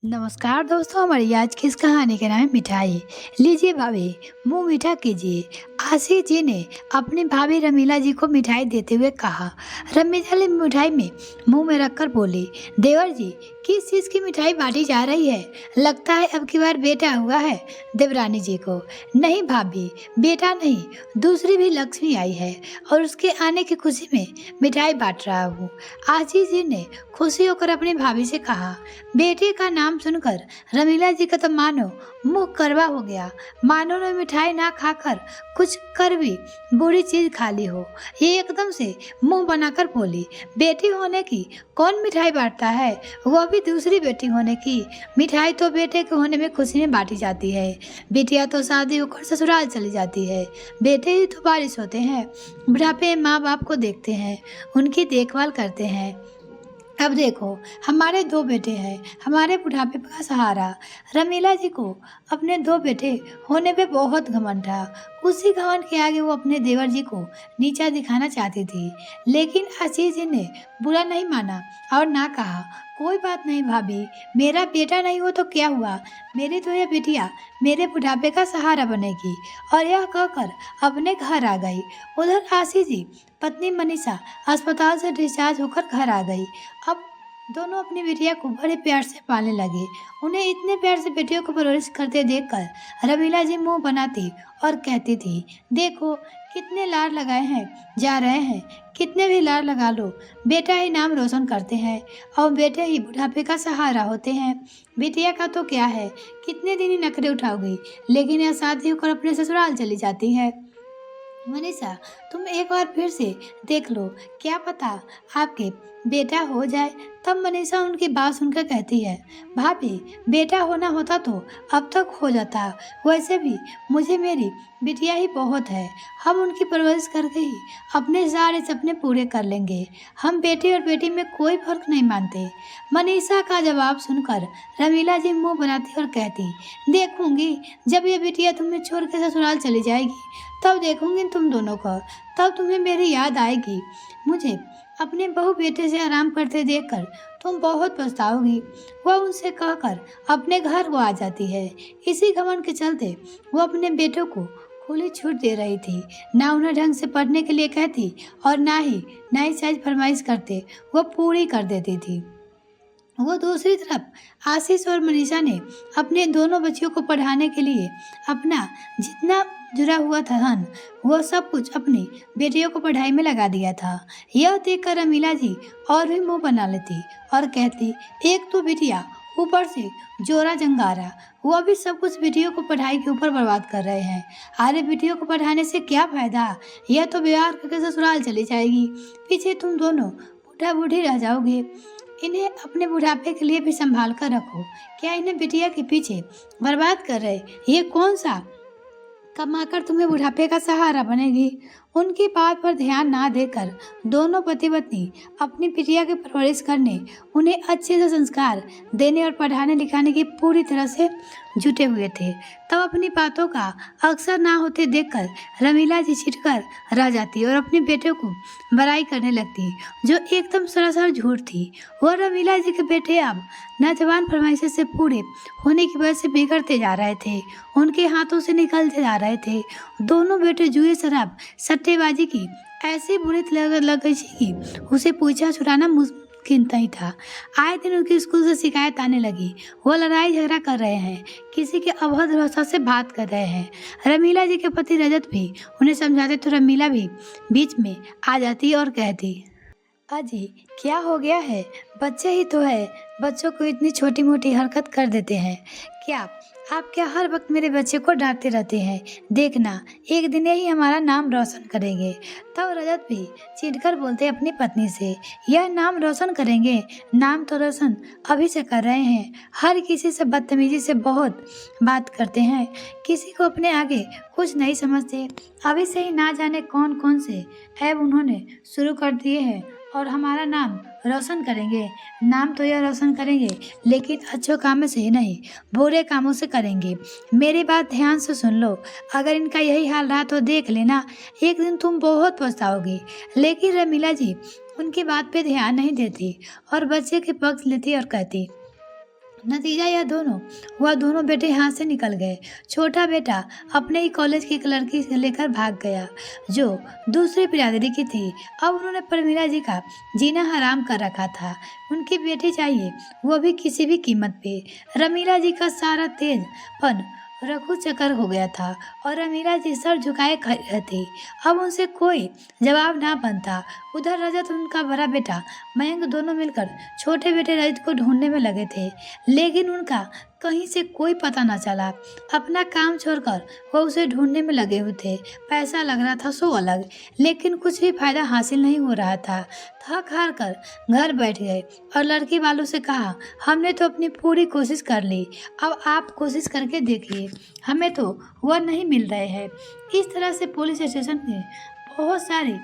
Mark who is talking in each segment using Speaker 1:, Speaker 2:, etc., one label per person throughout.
Speaker 1: नमस्कार दोस्तों, हमारी आज की इस कहानी का नाम है मिठाई। लीजिए भाभी, मुंह मीठा कीजिए। आशीष जी ने अपनी भाभी रमीला जी को मिठाई देते हुए कहा। रमीला जी मिठाई में मुंह में रखकर बोली, देवर जी किस चीज़ की मिठाई बांटी जा रही है? लगता है अब की बार बेटा हुआ है देवरानी जी को। नहीं भाभी, बेटा नहीं, दूसरी भी लक्ष्मी आई है और उसके आने की खुशी में मिठाई बांट रहा हूँ। आशीष जी ने खुशी होकर अपनी भाभी से कहा। बेटे का नाम सुनकर रमीला जी का तो मानो मुंह करवा हो गया, मानो ने मिठाई ना खाकर कुछ कर भी बुरी चीज खा ली हो। ये एकदम से मुंह बनाकर बोली, बेटी होने की कौन मिठाई बांटता है, वह भी दूसरी बेटी होने की। मिठाई तो बेटे के होने में खुशी में बांटी जाती है। बेटियां तो शादी होकर ससुराल चली जाती है, बेटे ही तो बारिश होते हैं, बुढ़ापे माँ बाप को देखते हैं, उनकी देखभाल करते हैं। अब देखो, हमारे दो बेटे हैं, हमारे बुढ़ापे का सहारा। रमीला जी को अपने दो बेटे होने पे बहुत घमंड था। उसी घमंड के आगे वो अपने देवर जी को नीचा दिखाना चाहती थी, लेकिन आशीष जी ने बुरा नहीं माना और ना कहा, कोई बात नहीं भाभी, मेरा बेटा नहीं हो तो क्या हुआ, मेरी तो यह बेटिया मेरे बुढ़ापे का सहारा बनेगी। और यह कहकर अपने घर आ गई। उधर आशीष जी पत्नी मनीषा अस्पताल से डिस्चार्ज होकर घर आ गई। अब दोनों अपनी बेटिया को बड़े प्यार से पालने लगे। उन्हें इतने प्यार से बेटियों को परवरिश करते देखकर रमीला जी मुंह बनाती और कहती थी, देखो कितने लाड लगाए हैं जा रहे हैं, कितने भी लाड लगा लो, बेटा ही नाम रोशन करते हैं और बेटे ही बुढ़ापे का सहारा होते हैं। बेटिया का तो क्या है, कितने दिन ही नखरे उठाओगी, लेकिन यह शादी होकर अपने ससुराल चली जाती है। मनीषा, तुम एक बार फिर से देख लो, क्या पता आपके बेटा हो जाए। तब मनीषा उनकी बात सुनकर कहती है, भाभी बेटा होना होता तो अब तक हो जाता, वैसे भी मुझे मेरी बिटिया ही बहुत है, हम उनकी परवरिश करके ही अपने सारे सपने पूरे कर लेंगे, हम बेटे और बेटी में कोई फर्क नहीं मानते। मनीषा का जवाब सुनकर रमीला जी मुंह बनाती और कहती, देखूंगी जब ये बिटिया तुम्हें छोड़ के ससुराल चली जाएगी, तब देखूंगी तुम दोनों को, तब तुम्हें मेरी याद आएगी। मुझे अपने बहू बेटे से आराम करते देखकर तुम बहुत पछताओगी। वह उनसे कहकर अपने घर को आ जाती है। इसी घमंड के चलते वो अपने बेटों को खुली छूट दे रही थी, ना उन्हें ढंग से पढ़ने के लिए कहती और ना ही नई साइज फरमाइश करते वो पूरी कर देती थी। वो दूसरी तरफ आशीष और मनीषा ने अपने दोनों बच्चियों को पढ़ाने के लिए अपना जितना जुड़ा हुआ था धन, वो सब कुछ अपनी बेटियों को पढ़ाई में लगा दिया था। यह देखकर रमीला जी और भी मुंह बना लेती और कहती, एक तो बेटिया ऊपर से जोरा जंगारा, वो भी सब कुछ बेटियों को पढ़ाई के ऊपर बर्बाद कर रहे हैं। अरे बेटियों को पढ़ाने से क्या फायदा, यह तो व्यवहार करके ससुराल चली जाएगी, पीछे तुम दोनों बूढ़ा बूढ़ी रह जाओगे। इन्हें अपने बुढ़ापे के लिए भी संभाल कर रखो। क्या इन्हें बिटिया के पीछे बर्बाद कर रहे, ये कौन सा कमाकर तुम्हें बुढ़ापे का सहारा बनेगी। उनकी बात पर ध्यान ना देकर दोनों पति पत्नी अपनी बिटिया की परवरिश करने, उन्हें अच्छे से संस्कार देने और पढ़ाने लिखाने की पूरी तरह से जुटे हुए थे। तब अपनी बातों का अक्सर ना होते देखकर रमीला जी छिटकर रह जाती और अपने बेटे को बड़ाई करने लगती, जो एकदम सरासर झूठ थी। वह रमीला जी के बेटे अब नौजवान फरमाइशों से पूरे होने की वजह से बिगड़ते जा रहे थे, उनके हाथों से निकलते जा रहे थे। दोनों बेटे जुए शराब सट्टेबाजी की ऐसी बुरी लग गई थी कि उसे पूछा छुड़ाना मुमकिन नहीं था। आए दिन उनके स्कूल से शिकायत आने लगी, वो लड़ाई झगड़ा कर रहे हैं, किसी के अभद्र भाषा से बात कर रहे हैं। रमीला जी के पति रजत भी उन्हें समझाते तो रमीला भी बीच में आ जाती और कहती, अजी क्या हो गया है, बच्चे ही तो है, बच्चों को इतनी छोटी मोटी हरकत कर देते हैं। आप क्या हर वक्त मेरे बच्चे को डांटते रहते हैं, देखना एक दिन यही हमारा नाम रोशन करेंगे। तब रजत भी चिढ़कर बोलते अपनी पत्नी से, यह नाम रोशन करेंगे, नाम तो रोशन अभी से कर रहे हैं, हर किसी से बदतमीजी से बहुत बात करते हैं, किसी को अपने आगे कुछ नहीं समझते, अभी से ही ना जाने कौन कौन से ऐब उन्होंने शुरू कर दिए हैं और हमारा नाम रोशन करेंगे। नाम तो यह रोशन करेंगे, लेकिन अच्छे कामों से नहीं, बुरे कामों से करेंगे। मेरी बात ध्यान से सुन लो, अगर इनका यही हाल रहा तो देख लेना, एक दिन तुम बहुत पछताओगी। लेकिन रमीला जी उनकी बात पे ध्यान नहीं देती और बच्चे के पक्ष लेती और कहती, नतीजा वह दोनों बेटे हाथ से निकल गए। छोटा बेटा अपने ही कॉलेज की एक लड़की से लेकर भाग गया जो दूसरी बिरादरी की थी। अब उन्होंने प्रमीला जी का जीना हराम कर रखा था। उनकी बेटी चाहिए, वो भी किसी भी कीमत पे। रमीला जी का सारा तेजपन रघु चक्कर हो गया था और रमीला जी सर झुकाए खड़ी रहती। अब उनसे कोई जवाब ना बनता। उधर रजत और उनका बड़ा बेटा मयंक दोनों मिलकर छोटे बेटे रजत को ढूंढने में लगे थे, लेकिन उनका कहीं से कोई पता न चला। अपना काम छोड़कर वह उसे ढूंढने में लगे हुए थे। पैसा लग रहा था सो अलग, लेकिन कुछ भी फायदा हासिल नहीं हो रहा था। थक हार कर घर बैठ गए और लड़की वालों से कहा, हमने तो अपनी पूरी कोशिश कर ली, अब आप कोशिश करके देखिए, हमें तो वह नहीं मिल रहे हैं। इस तरह से पुलिस स्टेशन में बहुत सारी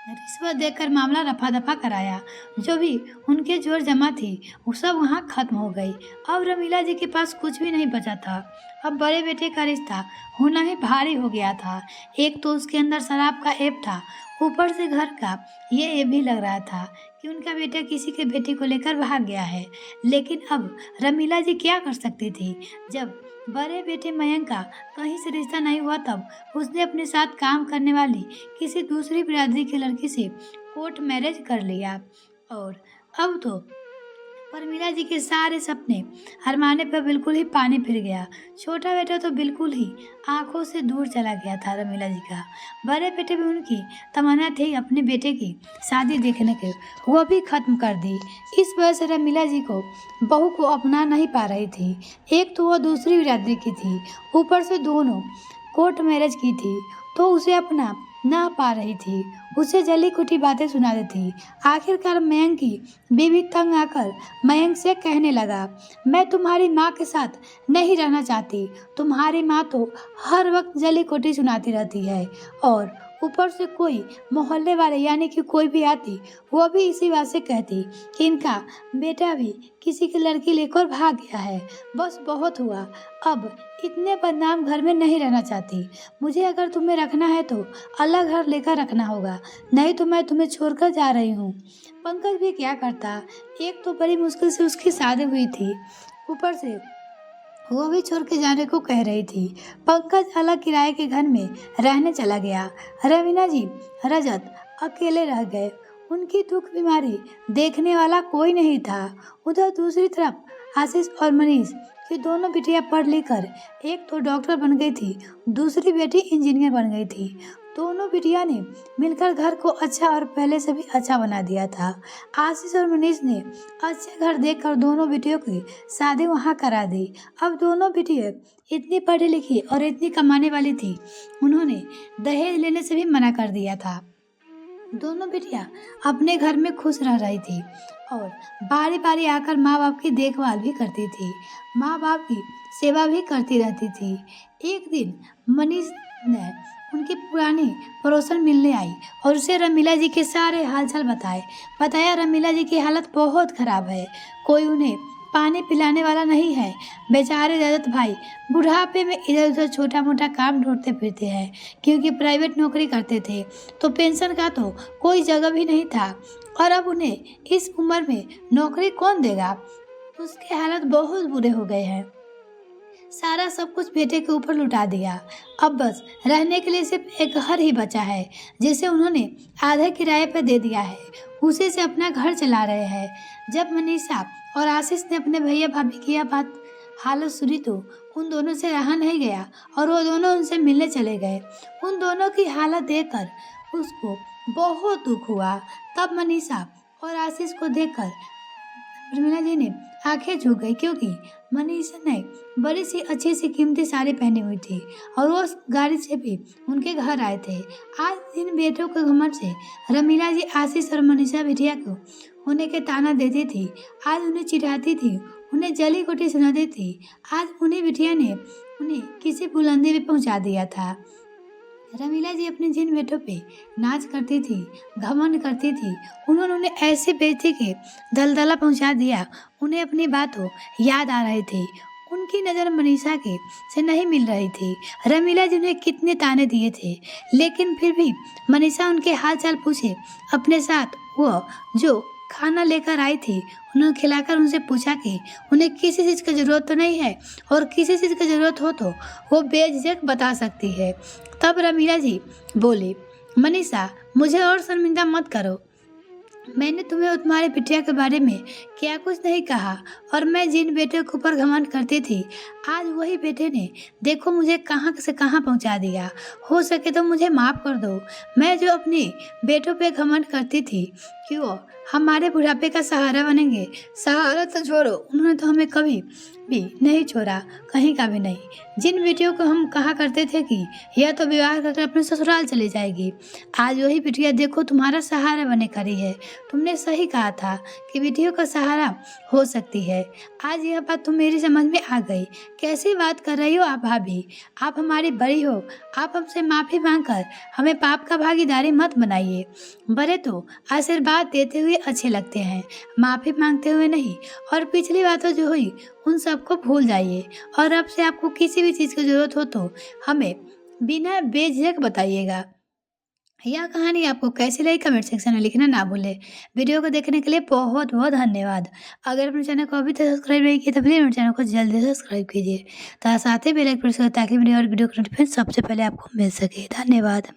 Speaker 1: रिश्वत देकर मामला रफा दफा कराया। जो भी उनके जोर जमा थी वो सब वहाँ खत्म हो गई। अब रमीला जी के पास कुछ भी नहीं बचा था। अब बड़े बेटे का रिश्ता होना ही भारी हो गया था। एक तो उसके अंदर शराब का ऐब था, ऊपर से घर का ये ऐब भी लग रहा था कि उनका बेटा किसी के बेटी को लेकर भाग गया है। लेकिन अब रमीला जी क्या कर सकती थी? जब बड़े बेटे मयंक का कहीं से रिश्ता नहीं हुआ तब उसने अपने साथ काम करने वाली किसी दूसरी बिरादरी की लड़की से कोर्ट मैरिज कर लिया और अब तो प्रमीला जी के सारे सपने अरमाने पर बिल्कुल ही पानी फिर गया। छोटा बेटा तो बिल्कुल ही आंखों से दूर चला गया था रमीला जी का। बड़े बेटे भी उनकी तमन्ना थी अपने बेटे की शादी देखने के, वो भी खत्म कर दी। इस वजह से रमीला जी को बहू को अपना नहीं पा रही थी। एक तो वो दूसरी बिरादरी की थी, ऊपर से दोनों कोर्ट मैरिज की थी, तो उसे अपना ना पा रही थी। उसे जली कुटी बातें सुनाती थी। आखिरकार मयंक की बीवी तंग आकर मयंक से कहने लगा, मैं तुम्हारी माँ के साथ नहीं रहना चाहती। तुम्हारी माँ तो हर वक्त जली कुटी सुनाती रहती है और ऊपर से कोई मोहल्ले वाले यानी कि कोई भी आती वो भी इसी बात से कहती कि इनका बेटा भी किसी की लड़की लेकर भाग गया है। बस बहुत हुआ, अब इतने बदनाम घर में नहीं रहना चाहती। मुझे अगर तुम्हें रखना है तो अलग घर लेकर रखना होगा, नहीं तो मैं तुम्हें छोड़कर जा रही हूँ। पंकज भी क्या करता, एक तो बड़ी मुश्किल से उसकी शादी हुई थी, ऊपर से वो भी छोड़ के जाने को कह रही थी। पंकज अलग किराए के घर में रहने चला गया। रवीना जी रजत अकेले रह गए। उनकी दुख बीमारी देखने वाला कोई नहीं था। उधर दूसरी तरफ आशीष और मनीष की दोनों बिटियां पढ़ लिख कर एक तो डॉक्टर बन गई थी, दूसरी बेटी इंजीनियर बन गई थी। दोनों बिटिया ने मिलकर घर को अच्छा और पहले से भी अच्छा बना दिया था। आशीष और मनीष ने अच्छे घर देखकर दोनों बेटियों की शादी वहाँ करा दी। अब दोनों बेटियां इतनी पढ़ी लिखी और इतनी कमाने वाली थी, उन्होंने दहेज लेने से भी मना कर दिया था। दोनों बेटियां अपने घर में खुश रह रही थी और बारी बारी आकर माँ बाप की देखभाल भी करती थी, माँ बाप की सेवा भी करती रहती थी। एक दिन मनीष ने उनकी पुरानी पड़ोसन मिलने आई और उसे रमीला जी के सारे हालचाल बताया रमीला जी की हालत बहुत खराब है, कोई उन्हें पानी पिलाने वाला नहीं है। बेचारे रजत भाई बुढ़ापे में इधर उधर छोटा मोटा काम ढूंढते फिरते हैं, क्योंकि प्राइवेट नौकरी करते थे तो पेंशन का तो कोई जगह भी नहीं था और अब उन्हें इस उम्र में नौकरी कौन देगा। उसके हालत बहुत बुरे हो गए हैं। सारा सब कुछ बेटे के ऊपर लुटा दिया। अब बस रहने के लिए सिर्फ एक घर ही बचा है, जिसे उन्होंने आधे किराए पर दे दिया है। उसी से अपना घर चला रहे हैं। जब मनीषा और आशीष ने अपने भैया भाभी की यह बात हालत सुनी तो उन दोनों से रहा नहीं गया और वो दोनों उनसे मिलने चले गए। उन दोनों की हालत देखकर उसको बहुत दुख हुआ। तब मनीषा और आशीष को देखकर प्रमीला जी ने आंखें झुक गई, क्योंकि मनीषा ने बड़ी सी अच्छी सी कीमती साड़ी पहनी हुई थी और वो गाड़ी से भी उनके घर आए थे। आज इन बेटों के घमंड से रमीला जी आशीष और मनीषा बिटिया को होने के ताना देती थी। आज उन्हें चिढ़ाती थी, उन्हें जली कोटी सुनाती थी। आज उन्हीं बिटिया ने उन्हें किसी बुलंदी पे पहुंचा दिया था। रमीला जी अपने जिन बेटों पे नाच करती थी, घमंड करती थी, उन्होंने उन्हें ऐसे बेइज्जती के दलदला पहुंचा दिया। उन्हें अपनी बातों याद आ रही थी। उनकी नज़र मनीषा के से नहीं मिल रही थी। रमीला जी उन्हें कितने ताने दिए थे, लेकिन फिर भी मनीषा उनके हाल चाल पूछे अपने साथ वो जो खाना लेकर आई थी, उन्हें खिलाकर उनसे पूछा कि उन्हें किसी चीज़ की ज़रूरत तो नहीं है, और किसी चीज़ की ज़रूरत हो तो वो बेझिझक बता सकती है। तब रमीला जी बोली, मनीषा, मुझे और शर्मिंदा मत करो। मैंने तुम्हें और तुम्हारे बिटिया के बारे में क्या कुछ नहीं कहा, और मैं जिन बेटे के ऊपर घमंड करती थी, आज वही बेटे ने देखो मुझे कहाँ से कहाँ पहुँचा दिया। हो सके तो मुझे माफ़ कर दो। मैं जो अपने बेटों पे घमंड करती थी कि वो हमारे बुढ़ापे का सहारा बनेंगे, सहारा तो छोड़ो, उन्होंने तो हमें कभी भी नहीं छोड़ा, कहीं का भी नहीं। जिन बेटियों को हम कहा करते थे कि यह तो विवाह करके अपने ससुराल चली जाएगी, आज वही बिटिया देखो तुम्हारा सहारा बने खड़ी है। तुमने सही कहा था कि बेटियों का सहारा हो सकती है। आज यह बात तुम मेरी समझ में आ गई। कैसी बात कर रही हो आप भाभी? आप हमारी बड़ी हो, आप हमसे माफ़ी मांगकर हमें पाप का भागीदारी मत बनाइए। बड़े तो आशीर्वाद देते हुए अच्छे लगते हैं, माफ़ी मांगते हुए नहीं। और पिछली बातों जो हुई उन सबको भूल जाइए, और अब से आपको किसी भी चीज़ की ज़रूरत हो तो हमें बिना बेझिझक बताइएगा। यह कहानी आपको कैसी लगी कमेंट सेक्शन में लिखना ना भूलें। वीडियो को देखने के लिए बहुत बहुत धन्यवाद। अगर अपने चैनल को अभी तक सब्सक्राइब नहीं किया तो प्लीज़ मेरे चैनल को जल्दी से सब्सक्राइब कीजिए, साथ ही बेल आइकन प्रेस करें ताकि मेरी और वीडियो का नोटिफिकेशन सबसे पहले आपको मिल सके। धन्यवाद।